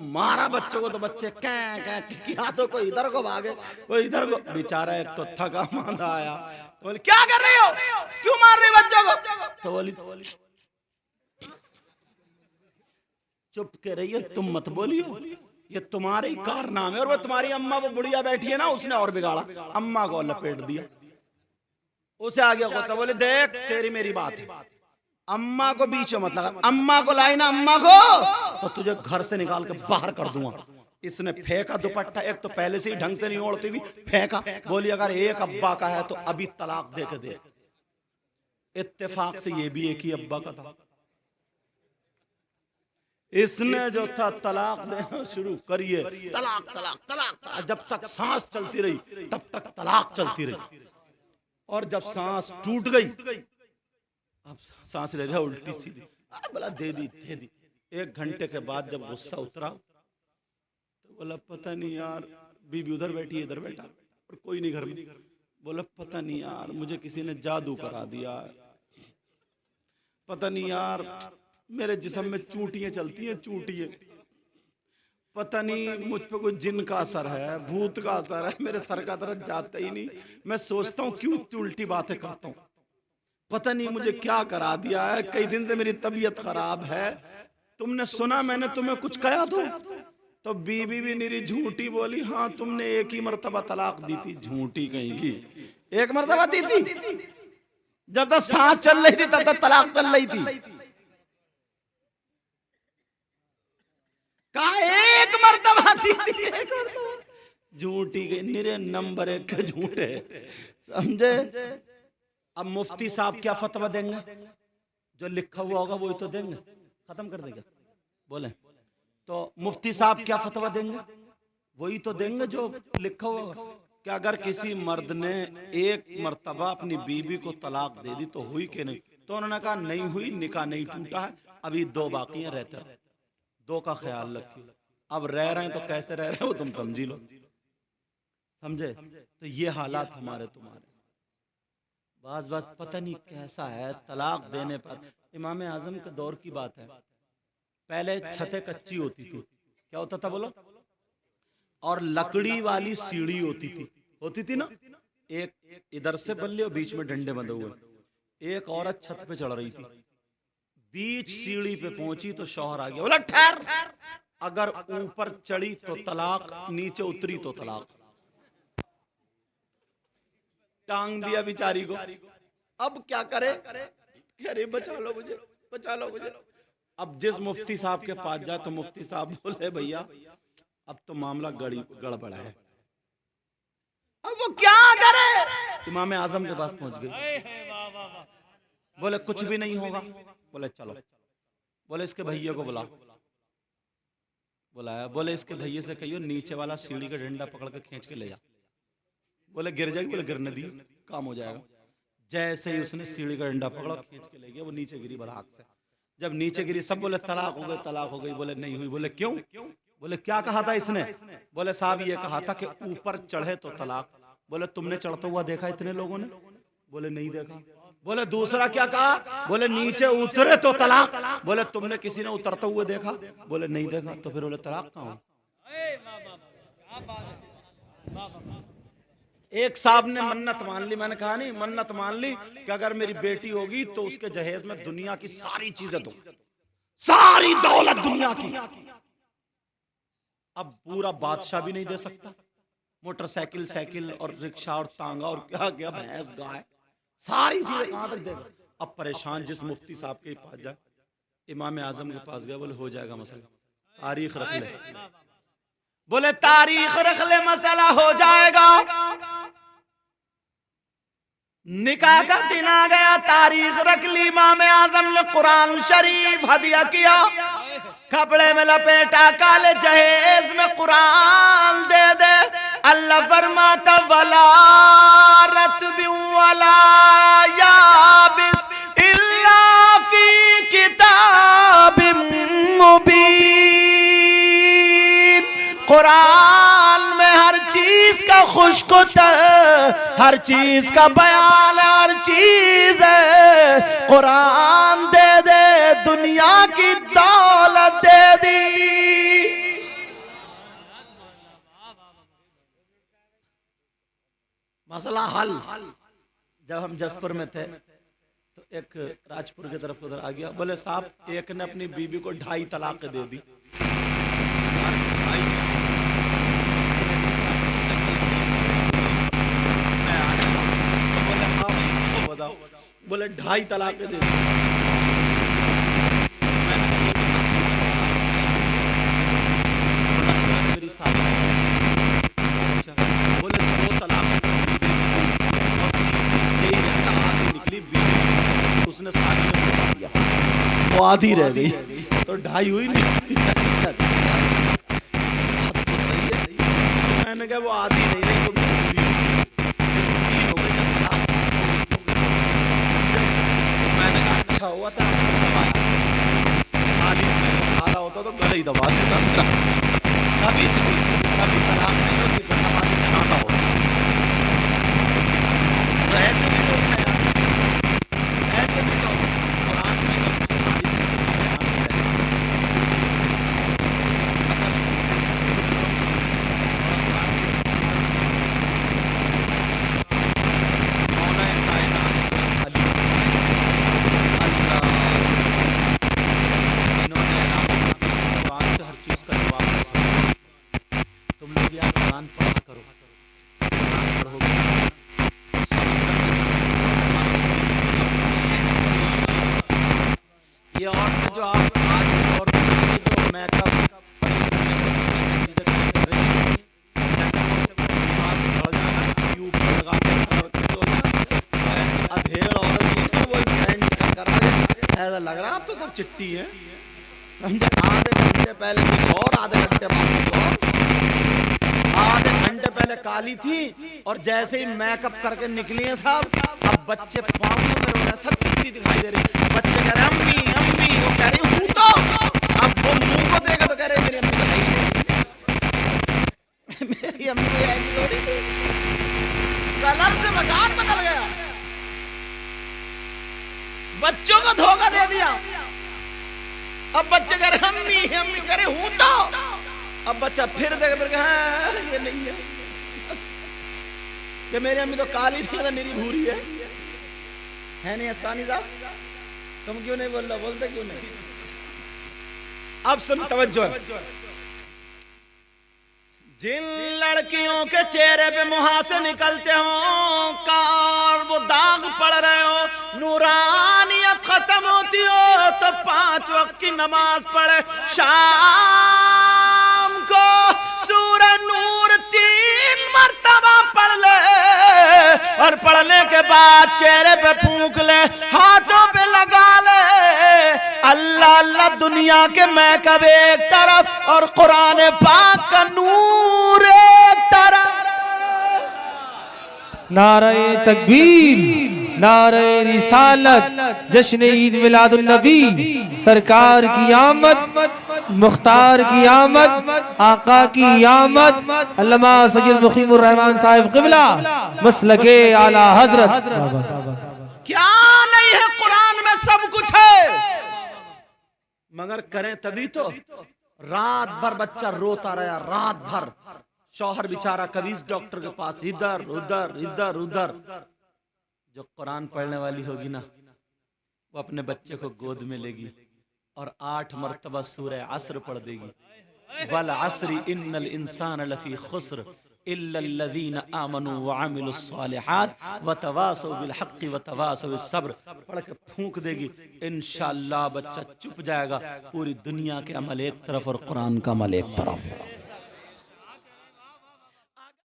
मारा बच्चों को तो बच्चे क्या क्या किया, तो कोई इधर को भागे कोई इधर को। बेचारा एक तो थका मांदा आया, तो बोले क्या कर रही हो, क्यों मार रही बच्चों को? तो बोली चुप के रहिए, तुम मत बोलियो, ये तुम्हारे कारनामे है। और वो तुम्हारी अम्मा वो बुढ़िया बैठी है ना, उसने और बिगाड़ा, अम्मा को लपेट दिया। उसे आ गया गुस्सा, बोले देख तेरी मेरी बात है, अम्मा को बीच में मत लगा, अम्मा को लाई ना अम्मा को तो तुझे घर से निकाल के बाहर कर दूंगा। इसने फेंका दुपट्टा, एक तो पहले से ही ढंग से नहीं ओढ़ती थी, फेंका। बोली अगर एक अब्बा का है तो अभी तलाक दे के दे। इत्तेफाक से ये भी एक ही अब्बा का था। इसने जो था तलाक देना शुरू करिए, तलाक तलाक तलाक तलाक, जब तक सांस चलती रही तब तक तलाक चलती रही। और जब सांस टूट गई, अब सांस ले रहा उल्टी सीधी, बोला दे दी दे दी। 1 घंटे के बाद जब गुस्सा उतरा तो बोला पता नहीं यार, बीबी उधर बैठी इधर बैठा और कोई नहीं घर में। बोला पता नहीं यार, मुझे किसी ने जादू करा दिया, पता नहीं यार मेरे जिस्म में चूंटियां चलती हैं, चूंटियां, पता नहीं मुझ पे कोई जिन का असर है, भूत का असर है, मेरे सर का दर्द जाता ही नहीं। मैं सोचता हूँ क्यों उल्टी बातें करता हूँ, पता नहीं मुझे क्या करा दिया है, कई दिन से मेरी तबीयत खराब है। तुमने सुना मैंने तुम्हें कुछ कहा तो बीबी भी मेरी झूठी बोली, हाँ तुमने एक ही मर्तबा तलाक दी थी। झूठी कहीं की, एक मर्तबा दी थी, जब तक सांस चल रही थी तब तक तलाक चल रही थी। कहा एक मर्तबा दी थी, एक मर्तबा। झूठी गई, निरे नंबर 1 के झूठे, समझे। अब मुफ्ती साहब क्या फतवा देंगे, जो लिखा हुआ होगा वही तो देंगे, खत्म कर देंगे। बोले तो मुफ्ती साहब क्या फतवा देंगे, वही तो देंगे जो लिखा हुआ होगा। कि अगर किसी मर्द ने एक मर्तबा अपनी बीबी को तलाक दे दी तो हुई कि नहीं? तो उन्होंने कहा नहीं हुई, निकाह नहीं टूटा है, अभी 2 बाकी हैं, रहते रहो, 2 का ख्याल रखिए। अब रह रहे हैं तो कैसे रह रहे हैं वो तुम समझी लो, समझे। तो ये हालात हमारे तुम्हारे, बाज बाज पता नहीं कैसा है। तलाक देने पर इमाम आजम के दौर की बात है, पहले छतें कच्ची होती थी, क्या होता था बोलो, और लकड़ी वाली सीढ़ी होती थी ना, एक इधर से बल्ले और बीच में डंडे बंधे हुए। एक औरत छत पे चढ़ रही थी, बीच सीढ़ी पे पहुंची तो शौहर आ गया, बोला ठहर, अगर ऊपर चढ़ी तो तलाक, नीचे उतरी तो तलाक। टांग दिया बेचारी को। अब क्या करे, अरे बचा लो मुझे, बचा लो मुझे। अब जिस मुफ्ती साहब के पास जाए तो मुफ्ती साहब बोले भैया अब तो मामला गड़बड़ है। अब वो क्या करे, इमाम आजम के पास पहुंच गए, बोले कुछ भी नहीं होगा। बोले चलो, बोले इसके भैया को बुलाया, बोले इसके भैया से कहियो नीचे वाला सीढ़ी का डंडा पकड़ के खींच के ले जा। बोले गिर जाएगी, बोले गिरने दी, काम हो जाएगा। जैसे ही उसने सीढ़ी का डंडा पकड़ा, खींच के ले गया, वो नीचे गिरी बराक से। जब नीचे गिरी सब बोले तलाक हो गई, तलाक हो गई। बोले नहीं हुई। बोले क्यों? बोले क्या कहा था इसने? बोले साहब ये कहा था कि ऊपर चढ़े तो तलाक। बोले तुमने चढ़ता हुआ देखा इतने लोगों ने? बोले नहीं देखा। बोले दूसरा क्या कहा? बोले नीचे उतरे तो तलाक। बोले तुमने किसी ने उतरते हुए देखा? बोले नहीं देखा। तो फिर बोले तलाक कहाँ हुई? एक साहब ने मन्नत मान ली, मैंने कहा नहीं, मन्नत मान ली कि अगर मेरी बेटी होगी तो उसके जहेज में दुनिया की सारी चीजें दूं, सारी दौलत दुनिया की। अब पूरा बादशाह भी नहीं दे सकता, मोटरसाइकिल, साइकिल और रिक्शा और तांगा और क्या क्या, भैंस, गाय, सारी चीजें कहां तक देगा? अब परेशान जिस मुफ्ती साहब के पास जाए, इमाम आजम के पास गया, बोले हो जाएगा मसला, तारीख रख ले। बोले तारीख रख ले, मसला हो जाएगा। निकाह का दिन आ गया, तारीख रख ली। इमाम आजम ने कुरान शरीफ हदिया किया, कपड़े में लपेटा, काले जहेज में कुरान दे दे। अल्लाह फरमाता वला रत्बि वला याबिस इल्ला फी किताबिम मुबीन। कुरान में हर चीज का खुश्क तर, हर चीज का बयान, हर चीज है। कुरान दे दे, दुनिया की दौलत दे दी। मसला हल। जब हम जसपुर में थे तो एक राजपुर की तरफ उधर आ गया, बोले साहब एक ने अपनी बीवी को 2.5 तलाक दे दी। बोले हाँ बताओ, बोले 2.5 तलाक दे दी। मेरी साली बोले 2 तलाक और तीसरी यही रहता, आधी निकली बीवी, उसने साली में बता दिया, वो आधी रह गई तो 2.5 हुई नहीं। बात तो सही है। मैंने कहा वो आधी नहीं रही तो हो गई। मैंने कहा अच्छा हुआ था दबाया, साली में साला होता तो गले ही दबा देता, कभी तलाक नहीं होती, फिर नमाज़ जनाज़ा होता। तो ऐसे भी लोग हैं यार, ऐसे भी लोग कुरान में सारी चीज़ का बयान है। अगर दिलचस्पी हो मौला कायनात अली अल्लाह, इन्होंने कुरान से हर चीज़ का जवाब दे सकते। तुम लोग यार कुरान पढ़ा करो, कुरान पढ़ोगे ये औरतें जो आप आज की औरतें जो मेकअप चीजें कर रही हैं, जैसे दिमाग बढ़ जाना, ट्यूब लगा के अधेड़ औरत वो पेंट कर रहे, ऐसा लग रहा है अब तो सब चिट्टी है, समझे। आधे घंटे पहले कुछ और, आधे घंटे बाद कुछ और। आधे घंटे पहले काली थी और जैसे ही मेकअप करके निकली है साहब, अब बच्चे पाँव में रो रहे, सब चिट्टी दिखाई दे रही। बच्चे कह रहे अम्मी अम्मी, वो कह रही हूँ तो। अब वो मुंह को देखा तो कह रहे मेरी अम्मी तो है ही नहीं। मेरी अम्मी को ऐसी थोड़ी थी, कलर से मकान बदल गया, बच्चों को धोखा दे दिया। अब बच्चे कह रहे अम्मी अम्मी, कह रहे हूँ तो। अब बच्चा फिर देख फिर हाँ ये नहीं है कि मेरी अम्मी तो काली थी तो मेरी भूरी है नहीं। सानी साहब तुम क्यों नहीं बोल रहे, बोलते क्यों नहीं? अब सुन तवज्जो है। जिन लड़कियों के चेहरे पे मुहासे निकलते हो, कार वो दाग पड़ रहे हो, नूरानियत खत्म होती हो तो 5 वक्त की नमाज पढ़े, शाम को सूरह नूर 3 मर्तबा पढ़ ले और पढ़ने के बाद चेहरे पे फूंक ले, हाथों पे लगा ले। अल्लाह अल्लाह दुनिया के मेकअप एक तरफ और कुरान पाक का नूर एक तरफ। नारे तकबीर, नारे रिसालत, जश्न ईद मिलादुन नबी, सरकार की आमद, मुख्तार की आमद, आका की आमद, अल्लामा सैयद मुकीमुर रहमान साहिब क़िबला मसलके आला हजरत। क्या नहीं है कुरान में, सब कुछ है, मगर करें तभी तो। रात भर बच्चा रोता रहा, रात भर। शौहर बेचारा कभी इस डॉक्टर के पास, इधर उधर इधर उधर। जो कुरान पढ़ने वाली होगी ना, वो अपने बच्चे को गोद में लेगी और 8 मरतबा सूरह अस्र पढ़ देगी। वल अस्री इन्नल इंसान लफी खुस्र इल्लल्लज़ीना आमनू व अमिलुस्सालिहात व तवासौ बिल हक़्क़ि व तवासौ बिस सब्र पढ़ के फूंक देगी। इंशाअल्लाह बच्चा चुप जाएगा। पूरी दुनिया के अमल एक तरफ और कुरान का अमल एक तरफ।